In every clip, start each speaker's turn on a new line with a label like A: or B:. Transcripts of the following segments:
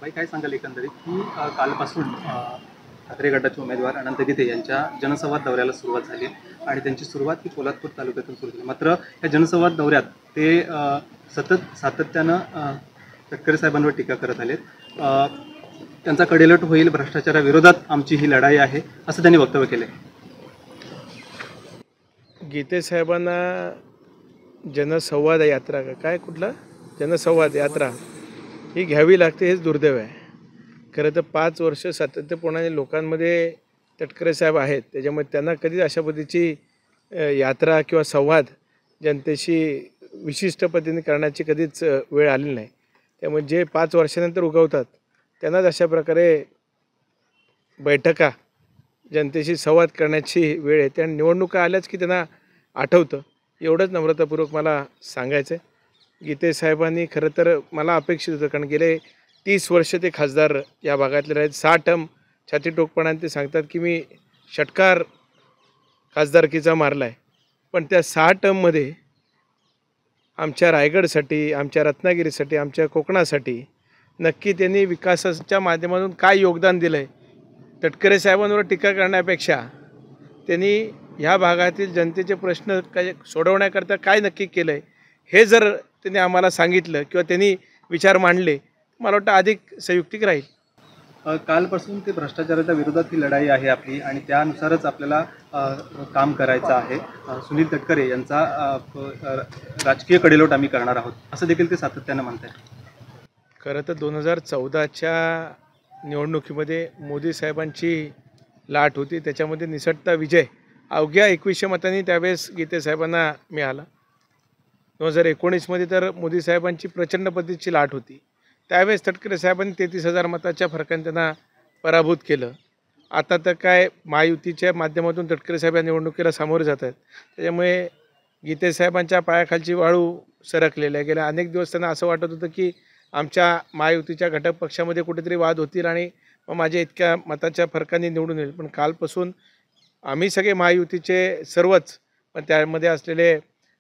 A: भाई काय सांगाल एकंदरीत की कालपासून ठाकरे गटाचे उमेदवार अनंत गीते यांच्या जनसंवाद दौऱ्याला सुरुवात झाली आणि त्यांची सुरुवात ही पोलादपूर तालुक्यातून सुरू झाली. मात्र या जनसंवाद दौऱ्यात ते सातत्यानं तटकरे साहेबांवर टीका करत आलेत. त्यांचा कडेलोट होईल, भ्रष्टाचाराविरोधात आमची ही लढाई आहे असं त्यांनी वक्तव्य केले.
B: गीते साहेबांना जनसंवाद यात्रा काय कुठला जनसंवाद यात्रा ही घ्यावी लागते, हेच दुर्दैव आहे. खरं तर 5 वर्ष सातत्यपूर्णपणे लोकांमध्ये तटकरे साहेब आहेत, त्याच्यामुळे त्यांना कधीच अशा पद्धतीची यात्रा किंवा संवाद जनतेशी विशिष्ट पद्धतीने करण्याची कधीच वेळ आलेली नाही. त्यामुळे जे 5 वर्षानंतर उगवतात त्यांनाच अशा प्रकारे बैठका जनतेशी संवाद करण्याची वेळ येते आणि निवडणुका आल्याच की त्यांना आठवतं. एवढंच नम्रतापूर्वक मला सांगायचं आहे. गीते साहेबांनी खरं तर मला अपेक्षित होतं, कारण गेले 30 वर्ष ते खासदार या भागातले आहेत. 6 टर्म छाती टोकपणाने ते सांगतात की मी षटकार खासदारकीचा मारला आहे, पण त्या 6 टर्ममध्ये आमच्या रायगडसाठी, आमच्या रत्नागिरीसाठी, आमच्या कोकणासाठी नक्की त्यांनी विकासाच्या माध्यमातून काय योगदान दिलं आहे. तटकरे साहेबांवर टीका करण्यापेक्षा त्यांनी ह्या भागातील जनतेचे प्रश्न काय सोडवण्याकरता काय नक्की केलं आहे हे जर त्यांनी आम्हाला सांगितलं किंवा त्यांनी विचार मांडले, मला वाटतं अधिक संयुक्तिक राहील.
A: कालपासून ते भ्रष्टाचाराच्या विरोधात ही लढाई आहे आपली आणि त्यानुसारच आपल्याला काम करायचं आहे. सुनील तटकरे यांचा राजकीय कडेलोट आम्ही करणार आहोत असं देखील ते सातत्यानं म्हणत आहेत.
B: खरं तर 2014च्या निवडणुकीमध्ये मोदी साहेबांची लाट होती, त्याच्यामध्ये निसटता विजय अवघ्या 2100 मतांनी त्यावेळेस गीते साहेबांना मिळाला. 2019मध्ये तर मोदी साहेबांची प्रचंड पद्धतीची लाट होती, त्यावेळेस तटकरे साहेबांनी 33,000 मताच्या फरकाने त्यांना पराभूत केलं. आता तर काय महायुतीच्या माध्यमातून तटकरे साहेब या निवडणुकीला सामोरे जात आहेत, त्याच्यामुळे गीते साहेबांच्या पायाखालची वाळू सरकलेली आहे. गेल्या अनेक दिवस त्यांना असं वाटत होतं की आमच्या महायुतीच्या घटक पक्षामध्ये कुठेतरी वाद होतील आणि माझ्या इतक्या मताच्या फरकाने निवडून येईल. पण कालपासून आम्ही सगळे महायुतीचे सर्वच, पण त्यामध्ये असलेले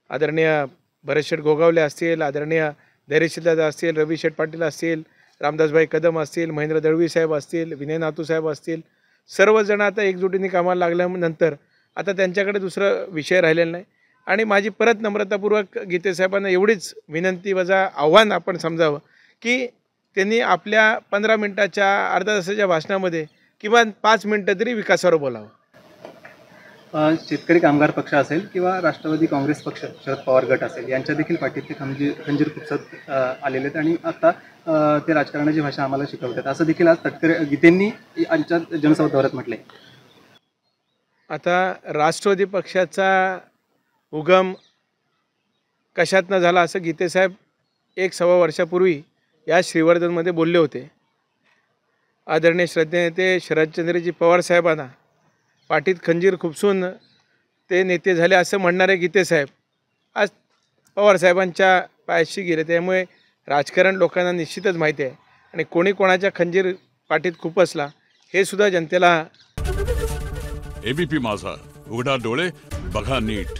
B: आदरणीय भरतशेठ गोगावले असतील, आदरणीय धैर्यशीलदादा असतील, रविशेठ पाटील असतील, रामदासभाई कदम असतील, महेंद्र दळवी साहेब असतील, विनय नातू साहेब असतील, सर्वजण आता एकजुटीने कामाला लागल्यानंतर आता त्यांच्याकडे दुसरं विषय राहिलेला नाही. आणि माझी परत नम्रतापूर्वक गीते साहेबांना एवढीच विनंती वजा आव्हान आपण समजावं की त्यांनी आपल्या 15 मिनटाच्या अर्ध्या तासाच्या भाषणामध्ये किमान 5 मिनटं तरी विकासावर बोलावं.
A: शेतकरी कामगार पक्ष असेल किंवा राष्ट्रवादी काँग्रेस पक्ष, शरद पवार गट असेल, यांच्या देखील पाठीत ते खंजीर खुपसत आलेले आहेत आणि आता ते राजकारणाची भाषा आम्हाला शिकवतात असं देखील आज तटकरे गीतेंनी आमच्या जनसंवाद दौऱ्यात म्हटलं आहे.
B: आता राष्ट्रवादी पक्षाचा उगम कशातनं झाला असं गीते साहेब 1-1.25 वर्षापूर्वी या श्रीवर्धनमध्ये बोलले होते. आदरणीय श्रद्धेनेते शरदचंद्रजी पवार साहेबांना पाठीत खंजीर खुपसून ते नेते झाले असं म्हणणारे गीते साहेब आज पवार साहेबांच्या पायाशी गेले. त्यामुळे राजकारण लोकांना निश्चितच माहिती आहे आणि कोणी कोणाच्या खंजीर पाठीत खुपसला हे सुद्धा जनतेला.
C: एबीपी माझा, उघडा डोळे बघा नीट.